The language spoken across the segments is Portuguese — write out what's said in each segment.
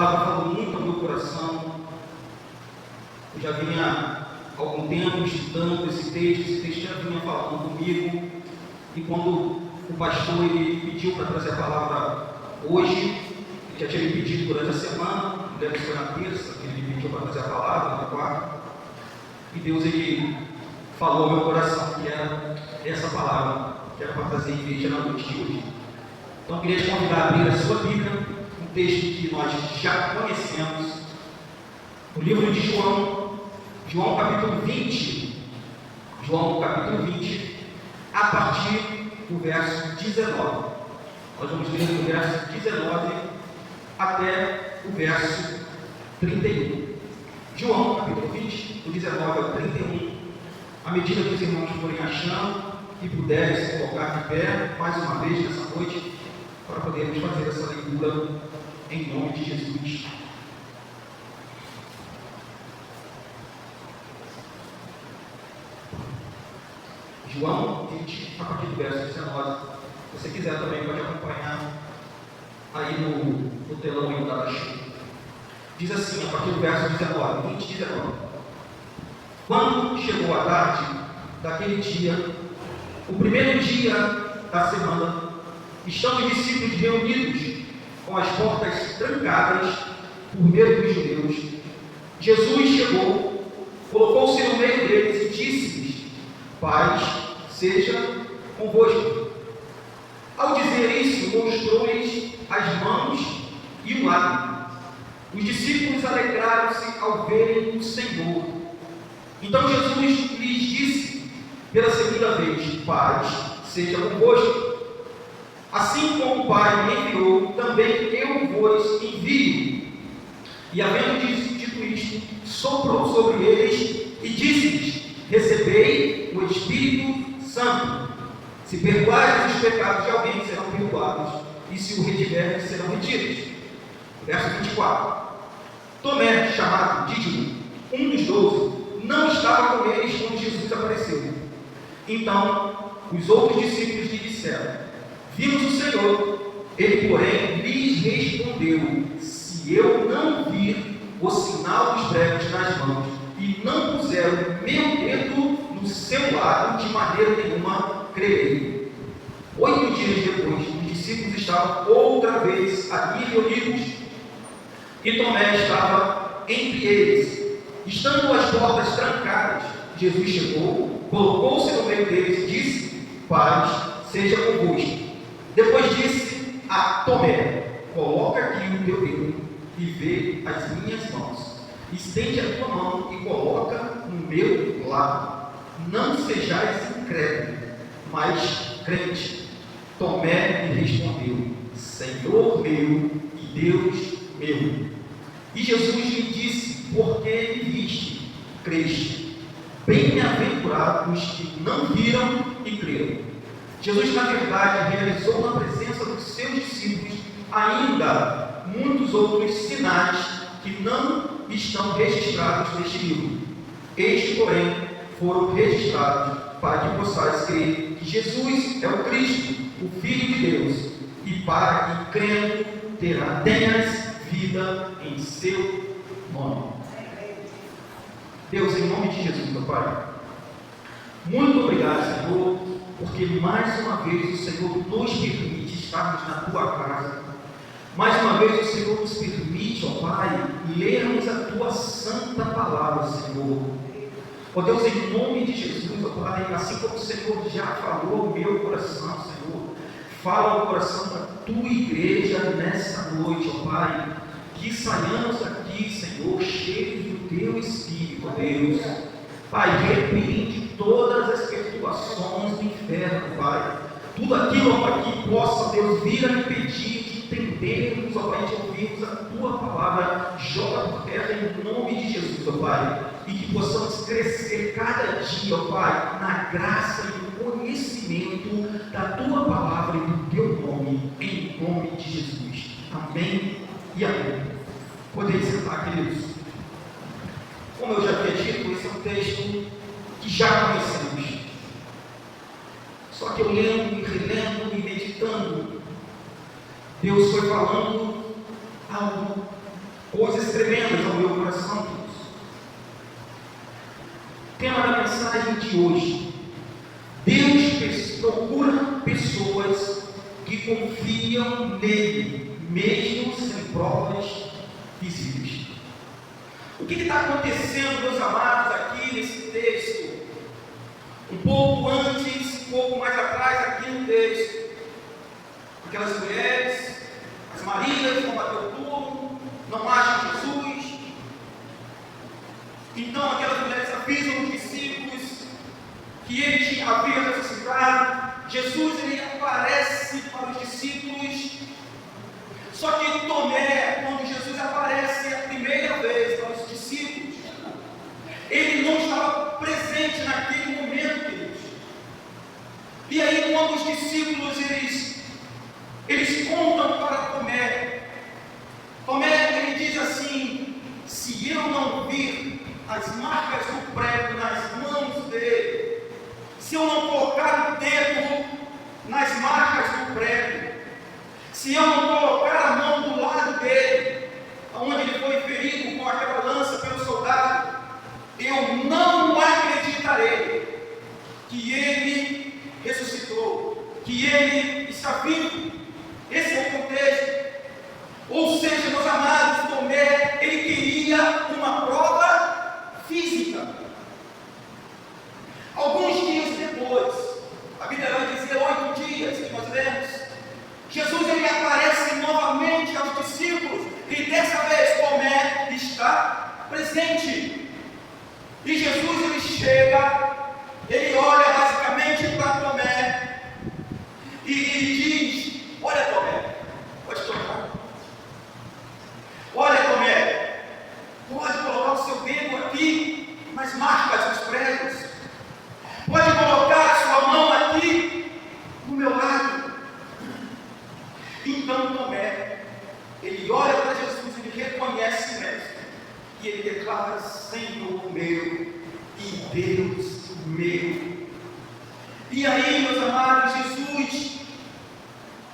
palavra falou muito ao meu coração. Eu já vinha há algum tempo estudando esse texto já vinha falando comigo, e quando o pastor ele pediu para trazer a palavra hoje, ele já tinha me pedido durante a semana, deve ser na terça, que ele me pediu para trazer a palavra, na quarta, e Deus ele falou ao meu coração que era essa palavra, que era para trazer em igreja na noite de hoje. Então eu queria te convidar a abrir a sua Bíblia, um texto que nós já conhecemos, no livro de João capítulo 20, a partir do verso 19. Nós vamos ler do verso 19 até o verso 31. João capítulo 20, do 19 ao 31. À medida que os irmãos forem achando e puderem se colocar de pé, mais uma vez nessa noite, para podermos fazer essa leitura em nome de Jesus. João 20, a partir do verso 19. Se você quiser também pode acompanhar aí no telão aí da Baixinha. Diz assim, a partir do verso 19, 20, 19. Quando chegou a tarde daquele dia, o primeiro dia da semana, estão os discípulos reunidos com as portas trancadas por medo dos judeus. Jesus chegou, colocou-se no meio deles e disse-lhes: paz seja convosco. Ao dizer isso, mostrou-lhes as mãos e o lado. Os discípulos alegraram-se ao verem o Senhor. Então Jesus lhes disse pela segunda vez: paz seja convosco. Assim como o Pai me enviou, também eu vos envio. E havendo dito isto, soprou sobre eles e disse-lhes: recebei o Espírito Santo. Se perdoarem os pecados de alguém, serão perdoados, e se o retiverem, serão retidos. Verso 24. Tomé, chamado Dídimo, um dos 12, não estava com eles quando Jesus apareceu. Então os outros discípulos lhe disseram: vimos o Senhor. Ele, porém, lhes respondeu: se eu não vir o sinal dos pregos nas mãos e não puser o meu dedo no seu lado, de maneira nenhuma crerei. 8 dias depois, os discípulos estavam outra vez ali reunidos, e Tomé estava entre eles. Estando as portas trancadas, Jesus chegou, colocou-se no meio deles e disse: paz seja convosco. Depois disse a Tomé: coloca aqui o teu dedo e vê as minhas mãos. Estende a tua mão e coloca no meu lado. Não sejais incrédulo, mas crente. Tomé lhe respondeu: Senhor meu e Deus meu. E Jesus lhe disse: porque me viste, creste. Bem-aventurados os que não viram e creram. Jesus, na verdade, realizou na presença dos seus discípulos ainda muitos outros sinais que não estão registrados neste livro. Estes, porém, foram registrados para que possais crer que Jesus é o Cristo, o Filho de Deus, e para que, crendo, tenhas vida em seu nome. Deus, em nome de Jesus, meu Pai, muito obrigado, Senhor, porque mais uma vez o Senhor nos permite estarmos na Tua casa. Mais uma vez o Senhor nos permite, ó Pai, lermos a Tua santa palavra, Senhor. Ó Deus, em nome de Jesus, ó Pai, assim como o Senhor já falou ao meu coração, Senhor, fala ao coração da Tua igreja nessa noite, ó Pai, que saiamos aqui, Senhor, cheios do Teu Espírito, ó Deus. Pai, repreende todas as perturbações do inferno, Pai. Tudo aquilo, ó Pai, que possa, Deus, vir a impedir de entendermos, ó Pai, de ouvirmos a Tua palavra, joga por terra em nome de Jesus, ó Pai. E que possamos crescer cada dia, ó Pai, na graça e no conhecimento da Tua palavra e do Teu nome, em nome de Jesus. Amém e amém. Podem sentar, queridos. Como eu já havia dito, esse é um texto que já conhecemos. Só que eu lendo e relendo e meditando, Deus foi falando algo coisas tremendas ao meu coração, Deus. Tema da mensagem de hoje: Deus procura pessoas que confiam nele, mesmo sem provas visíveis. O que está acontecendo, meus amados, aqui nesse texto? Um pouco antes, um pouco mais atrás, aqui no texto, aquelas mulheres, as Marias, vão bater o turno, não acham Jesus. Então aquelas mulheres avisam os discípulos que ele havia ressuscitado. Jesus, ele aparece para os discípulos. Só que Tomé, quando Jesus aparece a primeira vez para os discípulos, ele não estava presente naquele momento, queridos. E aí, quando os discípulos eles contam para Tomé, ele diz assim: se eu não vir as marcas do prego nas mãos dele, se eu não colocar o dedo nas marcas do prego, se eu não colocar a mão do lado dele, onde ele foi ferido com aquela lança pelo soldado, eu não acreditarei que ele ressuscitou, que ele está vivo. Esse é o contexto. Ou seja, meus amados, Tomé, ele queria uma prova física. Alguns dias depois, a Bíblia vai dizer 8 dias que nós lemos, Jesus ele aparece novamente aos discípulos, e dessa vez Tomé está presente. E Jesus ele chega, ele olha basicamente para Tomé e diz: olha, Tomé, pode tocar. Olha, Tomé, pode colocar o seu dedo aqui nas marcas dos pregos. Pode colocar a sua mão aqui do meu lado. Então Tomé, ele olha para Jesus, ele reconhece o Mestre, e ele declara: Senhor meu e Deus meu. E aí, meus amados, Jesus,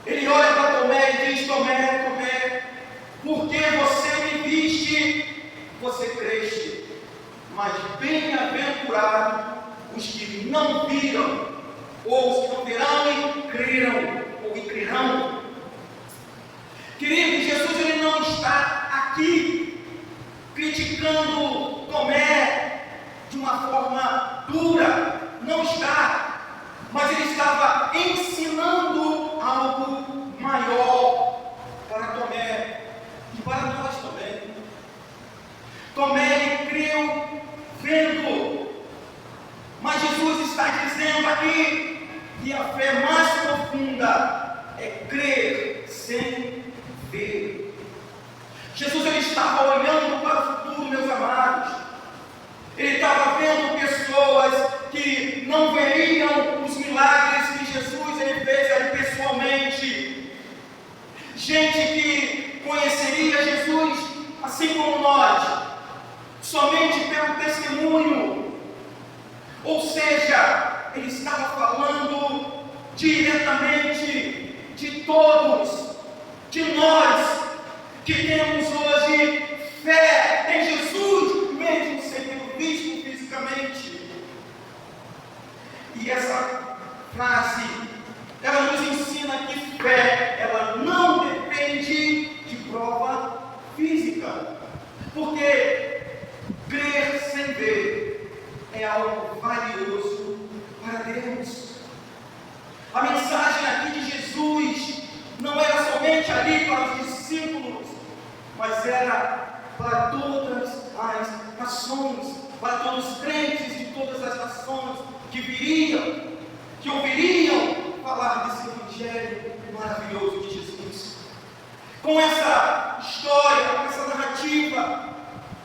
ele olha para Tomé e diz: Tomé, porque você me viste, você creste, mas bem-aventurado os que não viram, ou os que não verão e creram, ou e crerão. Querido, Jesus ele não está aqui criticando Tomé de uma forma dura, não está, mas ele estava ensinando algo maior para Tomé e para nós também. Tomé ele creu vendo, mas Jesus está dizendo aqui que a fé mais profunda é crer sem ver. Jesus ele estava olhando para o futuro, meus amados. Ele estava vendo pessoas que não veriam os milagres que Jesus ele fez ali pessoalmente. Gente que conheceria Jesus assim como nós, somente pelo testemunho. Ou seja, ele estava falando diretamente de todos, de nós que temos hoje fé em Jesus, mesmo sem tê-lo visto fisicamente. E essa frase, ela nos ensina que fé, ela não depende de prova física, porque crer sem ver é algo valioso para Deus. A mensagem aqui de Jesus não era somente ali para os discípulos, mas era para todas as nações, para todos os crentes de todas as nações que viriam, que ouviriam falar desse evangelho maravilhoso de Jesus. Com essa história, com essa narrativa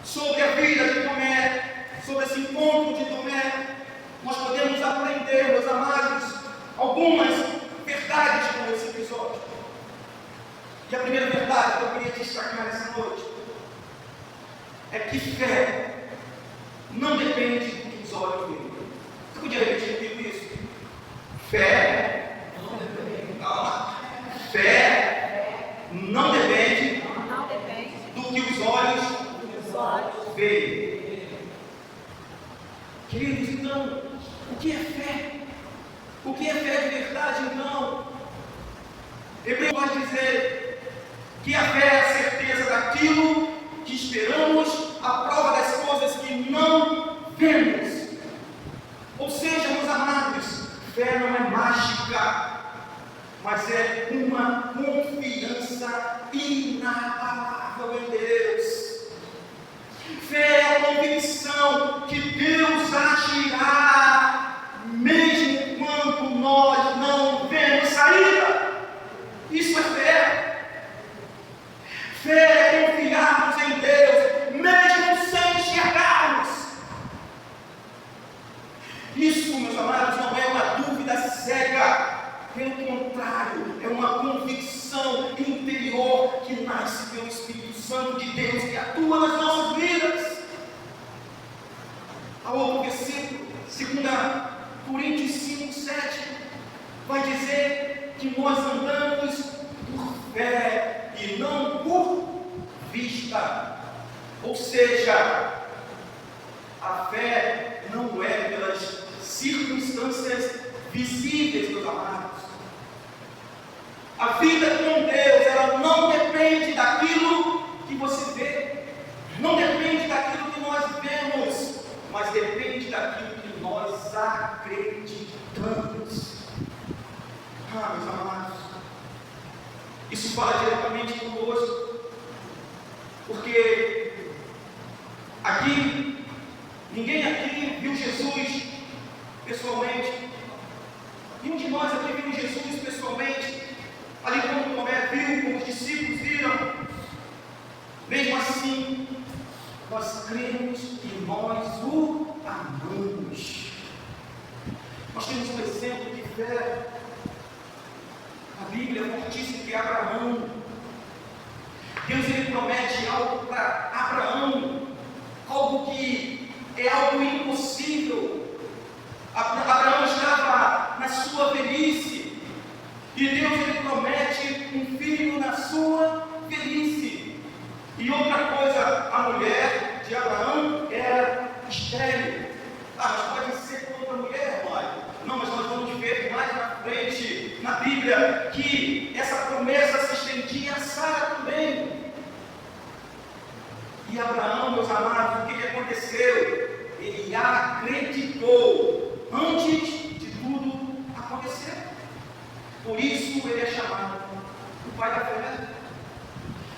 sobre a vida de Tomé, sobre esse encontro de Tomé, nós podemos aprender, meus amados, algumas verdades com esse episódio. E a primeira verdade que eu queria destacar nessa noite é que fé não depende do que os olhos veem. Você podia repetir comigo isso? Fé não depende. Calma. Fé não depende do que os olhos veem. Queridos, então, o que é fé? O que é fé de verdade, então? Hebreus vai dizer que a fé é a certeza daquilo que esperamos, a prova das coisas que não vemos. Ou seja, meus amados, fé não é mágica, mas é uma confiança inabalável em Deus. Fé é a convicção que Deus agirá, mesmo quando nós não vemos saída. Isso é fé. Fé é confiarmos em Deus, mesmo sem enxergarmos. Isso, meus amados, não é uma dúvida cega. Pelo contrário, é uma convicção interior que nasce pelo Espírito Santo de Deus que atua nas nossas vidas. Ao outro versículo, 2 Coríntios 5, 7, vai dizer que nós andamos por fé e não por vista. Ou seja, a fé não é pelas circunstâncias visíveis, meus amados. A vida com Deus, ela não depende daquilo que você vê, não depende daquilo que nós vemos, mas depende daquilo que nós acreditamos. Meus amados, isso fala diretamente conosco, porque aqui, ninguém aqui viu Jesus pessoalmente. Nenhum de nós aqui viu Jesus pessoalmente, ali como Tomé viu, como os discípulos viram. Mesmo assim, nós cremos e nós o amamos. Nós temos um exemplo de fé na Bíblia fortíssimo, que é Abraão. Deus, ele promete algo para Abraão, algo que é algo impossível. Abraão estava na sua velhice, e Deus, ele promete um filho na sua velhice. E outra coisa, a mulher de Abraão era estéril. Mas pode ser outra mulher, mãe. Não, mas nós vamos ver mais na frente, na Bíblia, que essa promessa se estendia a Sara também. E Abraão, meus amados, o que aconteceu? Ele acreditou antes de tudo acontecer. Por isso ele é chamado o pai da fé.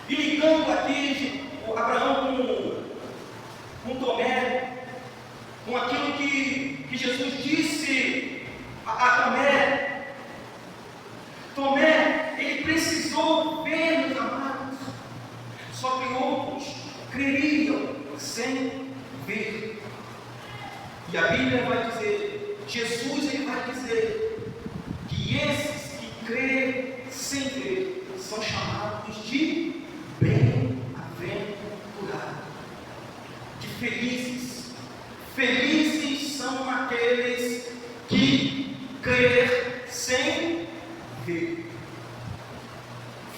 E ligando aqui Abraão com Tomé, com aquilo que Jesus disse a Tomé. Tomé, ele precisou ver, meus amados. Só que outros creriam sem ver. E a Bíblia vai dizer, Jesus, ele vai dizer que esses que creem sem ver são chamados de bem-aventurados, de felizes. Felizes são aqueles que creem sem ver.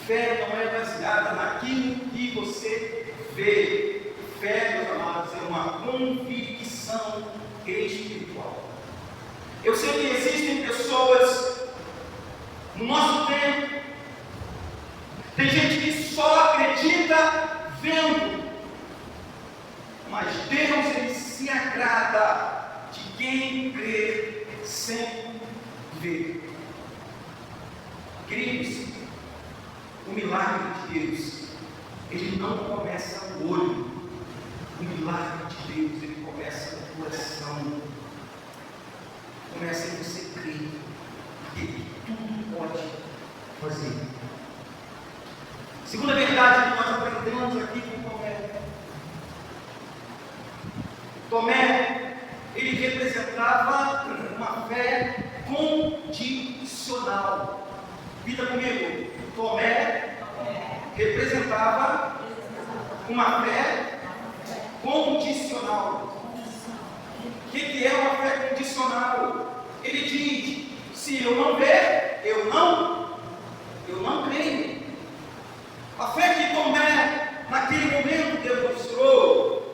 Fé não é baseada naquilo que você vê. Fé, meus amados, é uma convicção espiritual. Eu sei que existem pessoas no nosso tempo, tem gente que só acredita vendo, mas Deus, ele se agrada de quem crê sem ver. Queridos, o milagre de Deus, ele não começa no olho. O milagre de Deus, ele começa no coração. Começa em você crer, porque ele tudo pode fazer. Segunda verdade que nós aprendemos aqui com Tomé. Tomé, ele representava uma fé condicional. Repita comigo. Tomé representava uma fé condicional. O que é uma fé condicional? Ele diz: se eu não ver, eu não creio. A fé que Tomé naquele momento demonstrou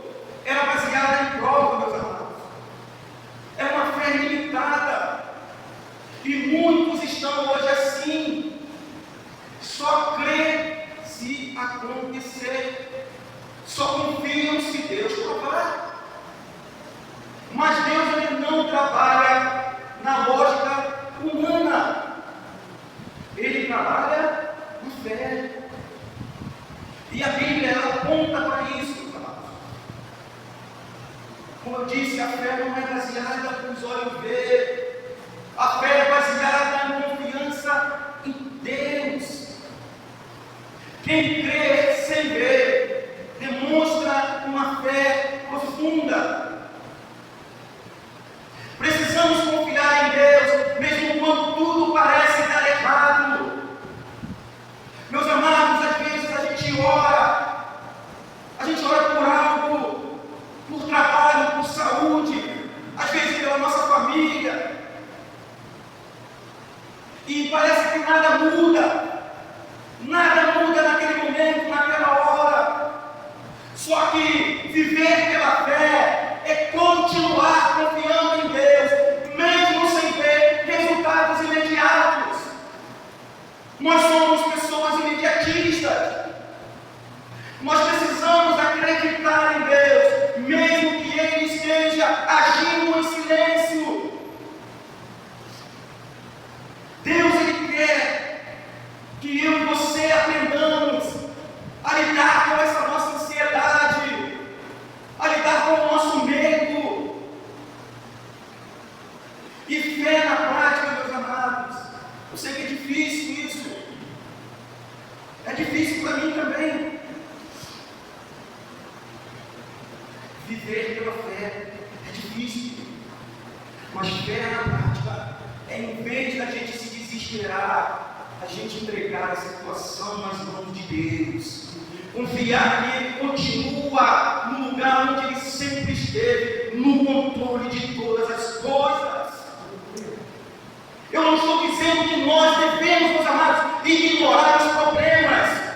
trabalha na lógica humana. Ele trabalha na fé. E a Bíblia, ela aponta para isso, amados. Como eu disse, a fé não é baseada nos olhos ver. A fé é baseada na confiança em Deus. Quem crê sem ver demonstra uma fé profunda. Precisamos confiar em Deus, mesmo quando tudo parece dar errado. Meus amados, às vezes a gente ora por algo, por trabalho, por saúde, às vezes pela nossa família, e parece que nada muda naquele momento, naquela hora. Só que viver pela fé é continuar confiando em Deus, mesmo sem ver resultados imediatos. Nós somos pessoas imediatistas. Nós precisamos acreditar em Deus, mesmo que Ele esteja agindo em silêncio. Deus, Ele quer que eu e você aprendamos a lidar com essa nossa ansiedade, a lidar com o nosso medo. E fé na prática, meus amados. Eu sei que é difícil isso. É difícil para mim também. Viver pela fé é difícil. Mas fé na prática é, em vez da gente se desesperar, a gente entregar a situação nas mãos de Deus. Confiar que Ele continua no lugar onde Ele sempre esteve, no controle de todas as coisas. Eu não estou dizendo que nós devemos, meus amados, ignorar os problemas.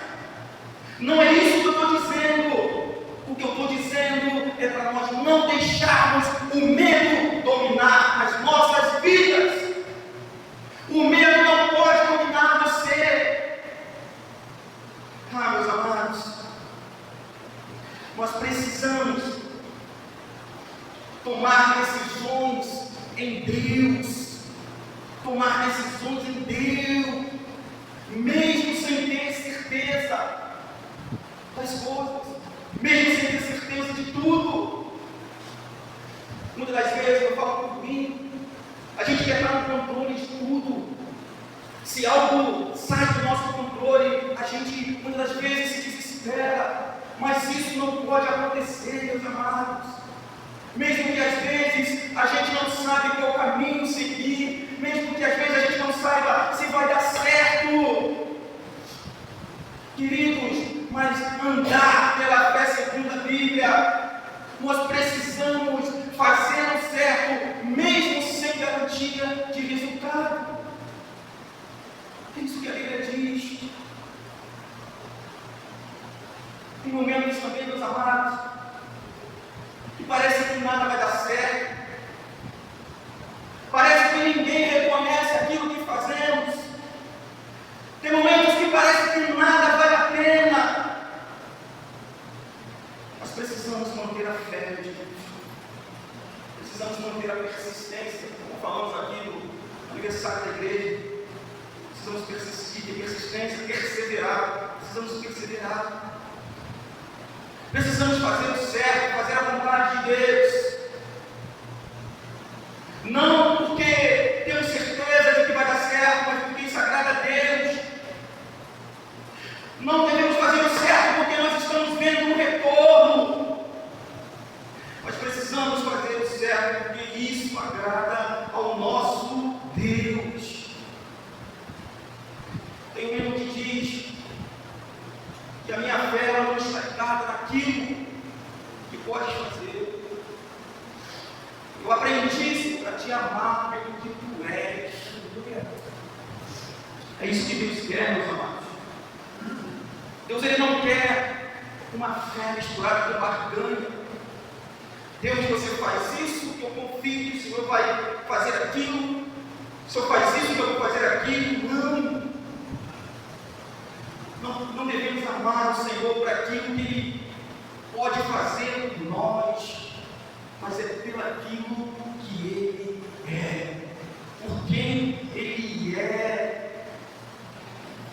Não é isso que eu estou dizendo. O que eu estou dizendo é para nós não deixarmos o medo dominar as nossas vidas. O medo não pode dominar você. Meus amados, nós precisamos tomar decisões em Deus. Tomar decisões em Deus, mesmo sem ter certeza das coisas, mesmo sem ter certeza de tudo. Muitas das vezes eu falo por mim, a gente quer estar no controle de tudo. Se algo sai do nosso controle, a gente muitas das vezes se desespera, mas isso não pode acontecer, meus amados. Mesmo que às vezes a gente não sabe qual caminho seguir, mesmo que às vezes a gente não saiba se vai dar certo, queridos, mas andar pela fé segundo a Bíblia, nós precisamos fazer o certo, mesmo sem garantia de resultado. É isso que a Bíblia diz. Tem momentos também, meus amados, que parece que nada vai dar certo, parece que ninguém reconhece aquilo que fazemos, tem momentos que parece que nada vale a pena, mas precisamos manter a fé de Deus, precisamos manter a persistência, como falamos aqui no aniversário da igreja, precisamos persistir, ter persistência, precisamos perseverar. Precisamos fazer o certo, fazer a vontade de Deus. Não porque temos certeza de que vai dar certo, mas porque isso agrada a Deus. Não devemos fazer o certo porque nós estamos vendo um retorno. Mas precisamos fazer o certo porque isso agrada ao nosso Deus. Tem um hino que diz que a minha fé não está ligada naquilo que podes fazer. Eu aprendi para te amar pelo que tu és. É isso que Deus quer, meus amados. Deus, Ele não quer uma fé misturada com barganha. Deus, você faz isso, que eu confio que o Senhor vai fazer aquilo. O Senhor faz isso, que eu vou fazer aquilo. Não devemos amar o Senhor por aquilo que Ele pode fazer por nós, mas é pelo aquilo que Ele é, por quem Ele é.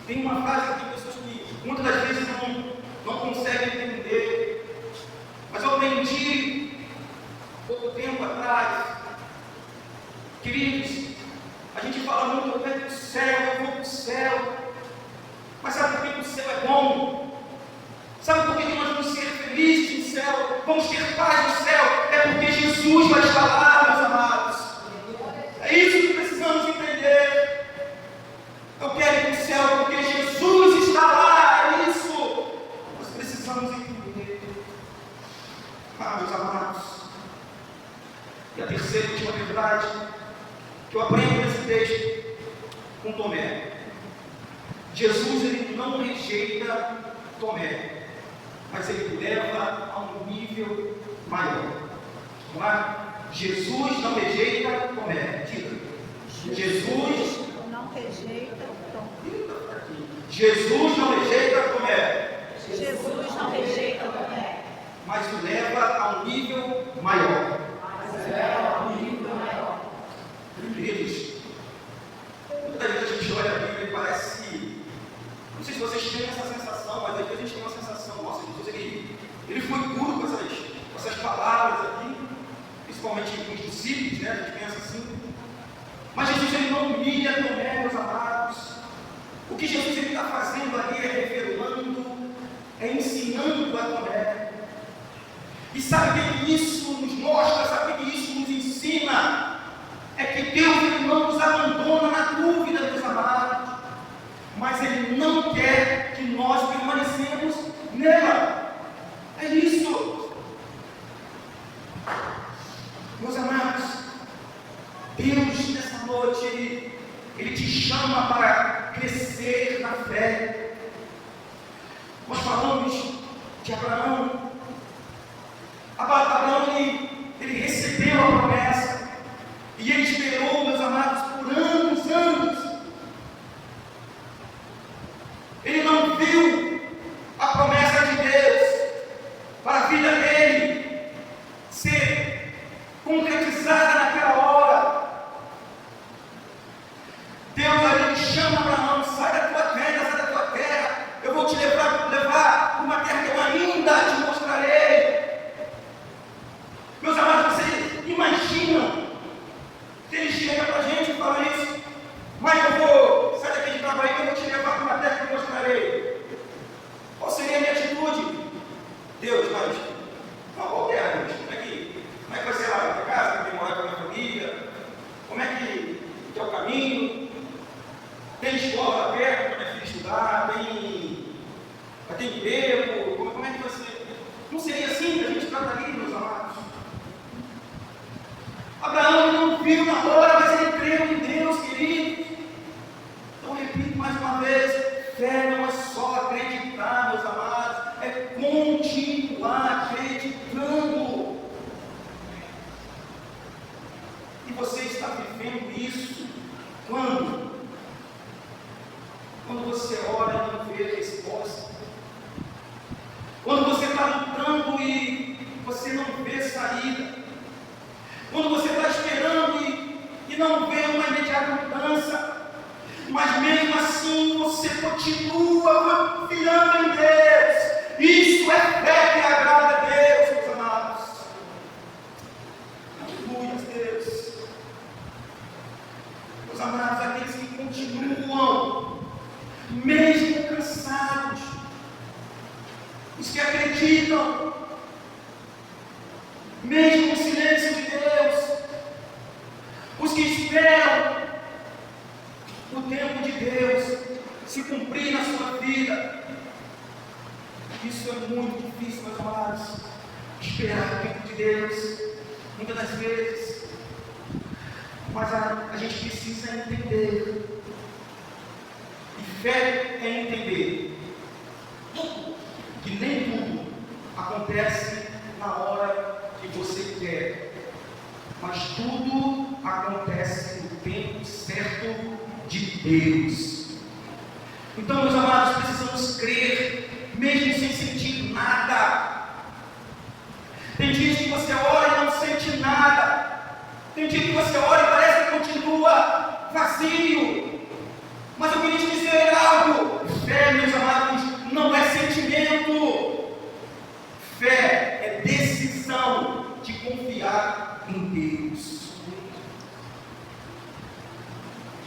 Tem uma frase aqui, pessoas que muitas das vezes não conseguem entender, mas eu aprendi pouco tempo atrás. Queridos, a gente fala muito, eu quero ir para o céu, eu vou para o céu. Mas sabe por que o céu é bom? Sabe por que nós vamos ser felizes no céu? Vamos ter paz no céu? É porque Jesus vai estar lá, meus amados. É isso que precisamos entender. Eu quero ir para o céu porque Jesus está lá. É isso. Nós precisamos entender. Meus amados. E a terceira e última verdade que eu aprendo nesse texto com Tomé. Jesus, ele não rejeita Tomé, mas ele leva a um nível maior. Vamos lá? Jesus não rejeita Tomé. Diga. Jesus não rejeita Tomé. Jesus não rejeita Tomé. Jesus não rejeita Tomé. Mas o leva a um nível maior. Queridos, muitas vezes a gente olha a Bíblia e parece que, não sei se vocês têm essa sensação, mas às vezes a gente tem uma sensação, nossa, Jesus, ele foi duro com essas palavras aqui, principalmente com os discípulos, né? A gente pensa assim. Mas Jesus, ele não humilha Tomé, meus amados. O que Jesus está fazendo ali é revelando, é ensinando a Tomé. E sabe o que isso nos mostra, sabe o que isso nos ensina? É que Deus, ele não nos abandona na dúvida, meus amados, mas Ele não quer que nós permanecemos nela. É isso. Meus amados, Deus nessa noite, Ele te chama para crescer na fé. Nós falamos de Abraão. Abraão, ele recebeu a promessa. E ele esperou, meus amados, por anos. Ele não viu a promessa de Deus para a vida dele ser concretizada naquela hora. Deus ali chama Abraão: sai da tua terra, eu vou te levar para uma terra que eu ainda te mostrarei. Meus amados, vocês imaginam? Ele chega para a gente e fala isso: mas eu vou sair daqui de Trabalho, eu vou te levar para uma terra que eu mostrarei. Qual seria a minha atitude? Deus, mas qual terra, Deus? Como é que vai ser lá? Para casa, que tem morar com a minha família? Como é que é o caminho? Tem escola lá perto para minha filha estudar? Tem emprego? Como é que vai ser? Não seria assim que a gente trataria, meus amados? Abraão não viu na hora, mas ele creu em Deus, querido. Então, repito mais uma vez: fé não é só acreditar, meus amados, é continuar acreditando. E você está vivendo isso quando? Quando você ora e não vê resposta. Quando você está lutando e você não vê saída. Quando você está esperando e não vê uma imediata mudança, mas mesmo assim você continua confiando em Deus. Isso é fé que agrada a Deus, meus amados. Aleluia, Deus. Meus amados, aqueles que continuam, mesmo cansados, os que acreditam, mesmo no silêncio de Deus, os que esperam o tempo de Deus se cumprir na sua vida. Isso é muito difícil, meus amados, esperar o tempo de Deus, muitas das vezes, mas a gente precisa entender, e fé é entender que nem tudo acontece na hora que você quer, mas tudo acontece no tempo certo de Deus. Então, meus amados, precisamos crer, mesmo sem sentir nada. Tem dias que você ora e não sente nada, Tem dia que você olha e parece que continua vazio. Mas eu queria te dizer algo. Fé, meus amados, não é sentimento. Fé é decisão de confiar em Deus.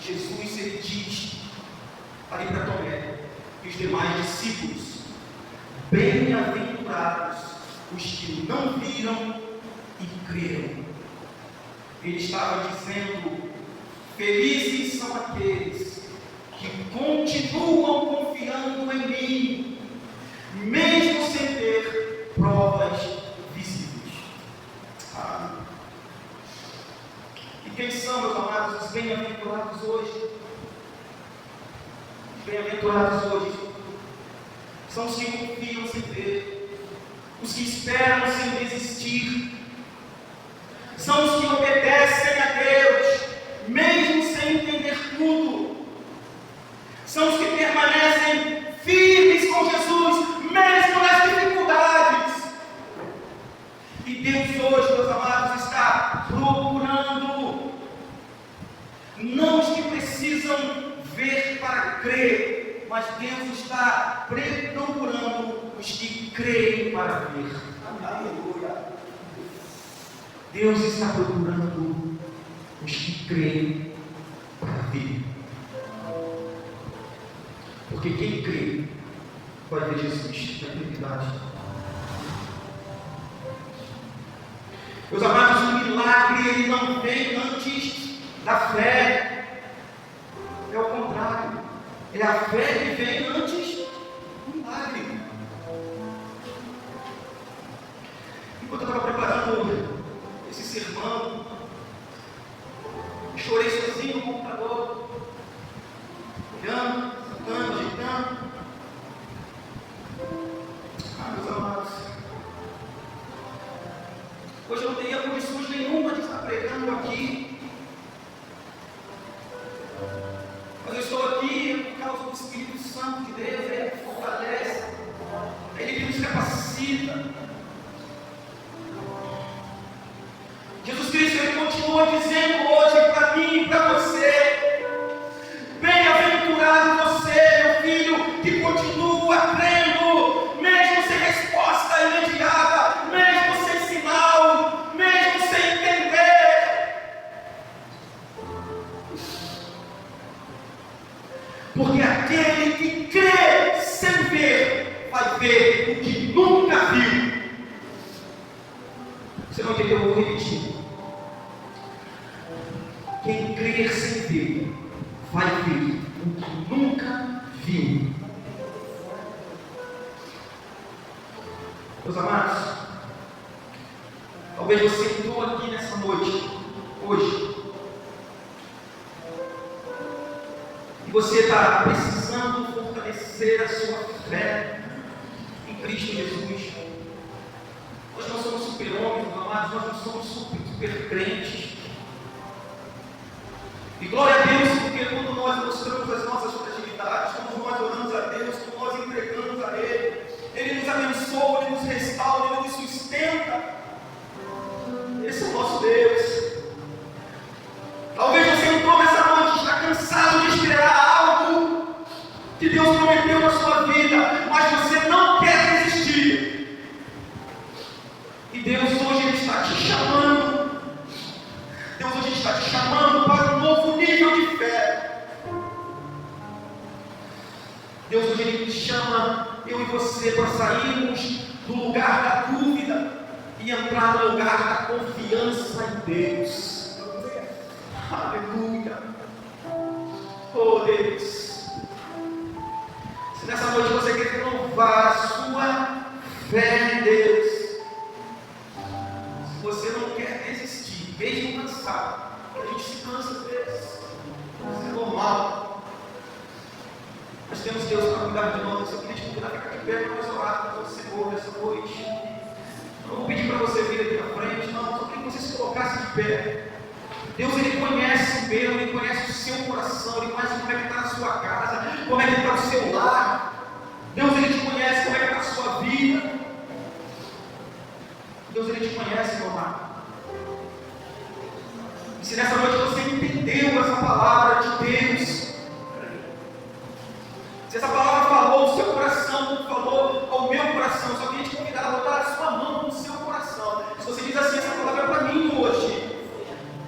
Jesus, ele diz ali para Tomé e os demais discípulos: bem-aventurados os que não viram e creram. Ele estava dizendo: felizes são aqueles que continuam confiando em mim, mesmo sem ter provas visíveis. E quem são, meus amados, os bem-aventurados hoje? Os bem-aventurados hoje são os que confiam sem ver, os que esperam sem desistir, são os que obedecem a Deus, mesmo sem entender tudo, são os que permanecem firmes com Jesus, mesmo nas dificuldades. E Deus hoje, meus amados, está procurando, não os que precisam ver para crer, mas Deus está procurando os que creem para ver. Aleluia. Deus está procurando os que creem para ver. Porque quem crê vai ver Jesus na eternidade. Meus amados, o milagre ele não vem antes da fé. É o contrário. É a fé que vem antes do milagre. Enquanto eu estava preparando esse sermão, chorei sozinho no computador, olhando, sentando, ajeitando. Meus amados, hoje eu não teria condições nenhuma de estar pregando aqui, mas eu estou aqui por causa do Espírito Santo de Deus. Ele que fortalece, Ele que nos capacita. Jesus Cristo, Ele continua dizendo hoje para mim e para você: bem-aventurado você, meu filho, que continua crendo, mesmo sem resposta imediata, mesmo sem sinal, mesmo sem entender. Porque aquele que crê sem ver, vai ver o que nunca viu. Você não entendeu? Eu vou repetir. Quem crer sem ver, vai ver o que nunca viu. Meus amados, talvez você entrou aqui nessa noite, hoje, e você está precisando fortalecer a sua fé em Cristo Jesus. Nós não somos super-homens, meus amados, nós não somos super crentes. E glória a Deus, porque quando nós mostramos as nossas fragilidades, quando nós oramos a Deus, quando nós entregamos a Ele, Ele nos abençoa, Ele nos restaura, Ele nos sustenta. Esse é o nosso Deus. Talvez você entrou nessa noite, está cansado de esperar algo que Deus prometeu na sua vida, mas você não quer desistir. E Deus hoje Ele está te chamando. Deus hoje está te chamando para um novo nível de fé. Deus hoje Ele te chama, eu e você, para sairmos do lugar da dúvida e entrar no lugar da confiança em Deus. Aleluia. Oh Deus, se nessa noite você quer renovar a sua fé em Deus, se você não quer desistir, mesmo cansado, a gente se cansa às vezes, isso é normal. Nós temos Deus para cuidar de nós. Eu queria te convidar a ficar de pé para nós orar com o Senhor nessa noite. Eu não vou pedir para você vir aqui na frente, não, só queria que você se colocasse de pé. Deus, Ele conhece o meu, Ele conhece o seu coração, Ele conhece como é que está na sua casa, como é que está o seu lar. Deus, Ele te conhece como é que está a sua vida. Deus, Ele te conhece, meu amado. E se nessa noite você entendeu essa palavra de Deus, se essa palavra falou ao seu coração, como falou ao meu coração, eu só queria te convidar a botar a sua mão no seu coração. Se você diz assim, essa palavra é para mim hoje.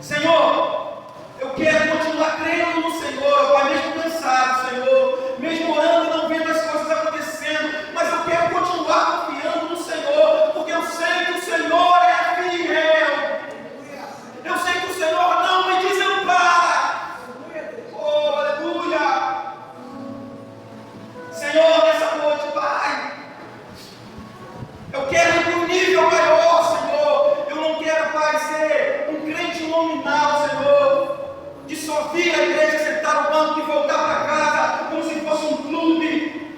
Senhor, eu quero continuar crendo no Senhor, Pai, mesmo cansado, Senhor, mesmo orando e não vendo as coisas acontecendo, mas eu quero continuar confiando no Senhor, porque eu sei que o Senhor é fiel. Eu sei que o Senhor não me desampara. Oh, aleluia. Senhor, nessa noite, Pai, eu quero ir para um nível maior, Senhor. Eu não quero, Pai, ser um crente nominal, Senhor, de só vir à igreja, sentar no banco e voltar para casa como se fosse um clube,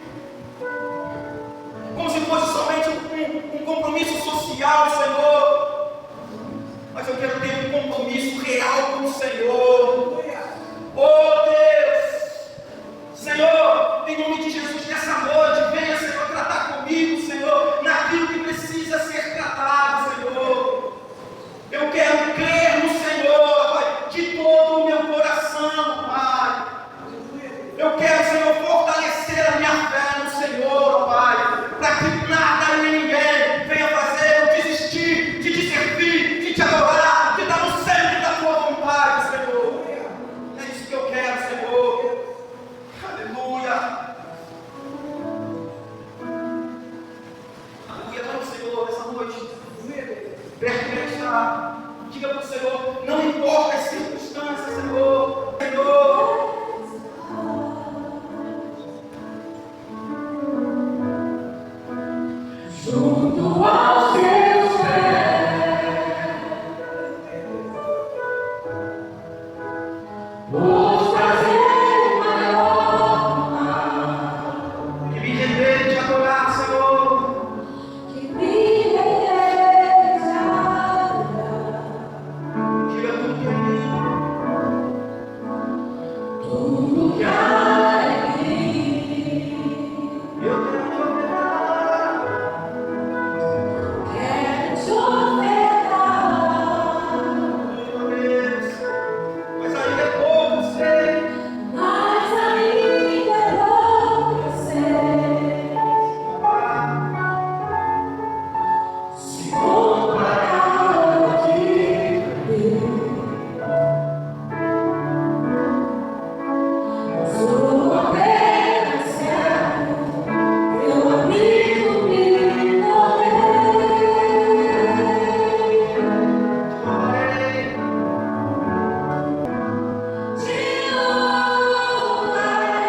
como se fosse somente um compromisso social, Senhor. Mas eu quero ter um compromisso real com o Senhor. Oh Deus, Senhor, em nome de Jesus, nessa noite, venha, Senhor, tratar comigo, Senhor, naquilo que precisa ser tratado, Senhor. Eu quero crer no Senhor, Pai, de todo o meu coração, Pai. Eu quero, Senhor, fortalecer a minha fé no Senhor, Pai, para que nada nem ninguém venha fazer eu desistir de te servir, de te adorar, de dar no centro da tua vontade, Senhor. É isso que eu quero, Senhor. Aleluia. Aleluia, para o Senhor nessa noite. Perto dele está. Diga para o Senhor, não importa as circunstâncias, Senhor. Senhor. Junto aos teus pés, vou trazer maior, Que me render de adorar, Senhor. que me render de adorar. Diga tudo que é mim. Tudo que há em mim, Eu quero te ofertar. quero te ofertar, Meu Deus. Mas ainda é pouco, sei. mas ainda é louco ser, se comparado de Deus. Sou apenas servo, meu amigo me morreu. Louvarei. Te louvarei,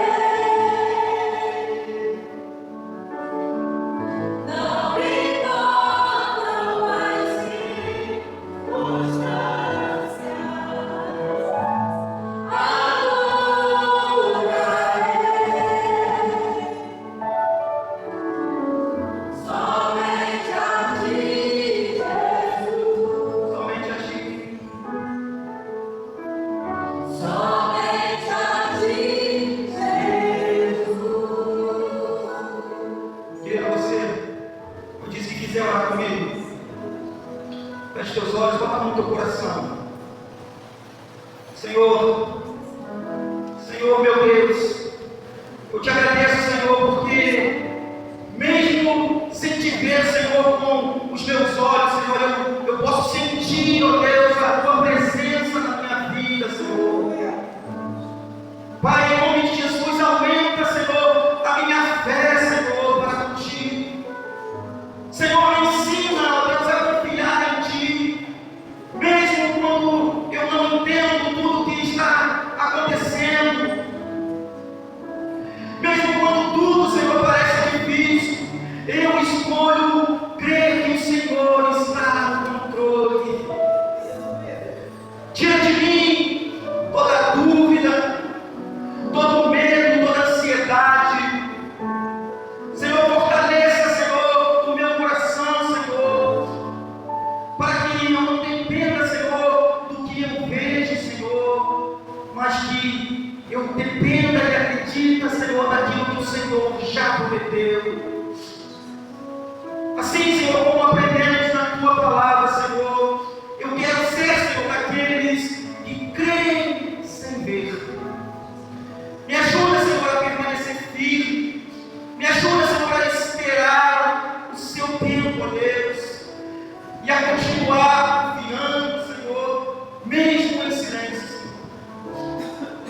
não importam as circunstâncias, somente a ti, Jesus, Somente a ti. somente a ti, Jesus. Queria você, eu disse que quiser orar comigo. Feche teus olhos, bota a mão no teu coração. Senhor, Senhor meu Deus, eu te agradeço, Senhor, porque mesmo sem te ver, Senhor, com os meus olhos, Senhor, eu posso sentir, ó Deus, a tua presença na minha vida, Senhor. Pai, em nome de Jesus, aumenta, Senhor, a minha fé, Senhor, para contigo. Senhor, me ensina, ó Deus, a confiar em ti, mesmo quando eu não entendo tudo o que está acontecendo, mesmo quando tudo, Senhor, parece difícil, eu escolho crer que o Senhor está no controle. Tira de mim toda dúvida, todo medo, toda ansiedade. Senhor, fortaleça, Senhor, o meu coração, Senhor, para que eu não dependa, Senhor, do que eu vejo, Senhor, mas que eu dependa e acredita, Senhor, daquilo que o Senhor já prometeu. Assim, Senhor, como aprendemos na Tua palavra, Senhor, eu quero ser, Senhor, daqueles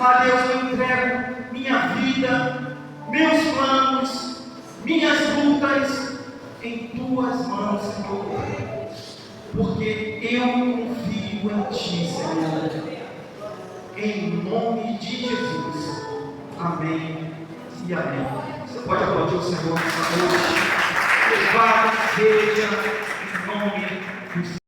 Ah, Deus, eu entrego minha vida, meus planos, minhas lutas em tuas mãos, Senhor. Porque eu confio em Ti, Senhor. Em nome de Jesus. Amém e amém. Você pode aplaudir o Senhor nessa noite. Louvado seja em nome do Senhor.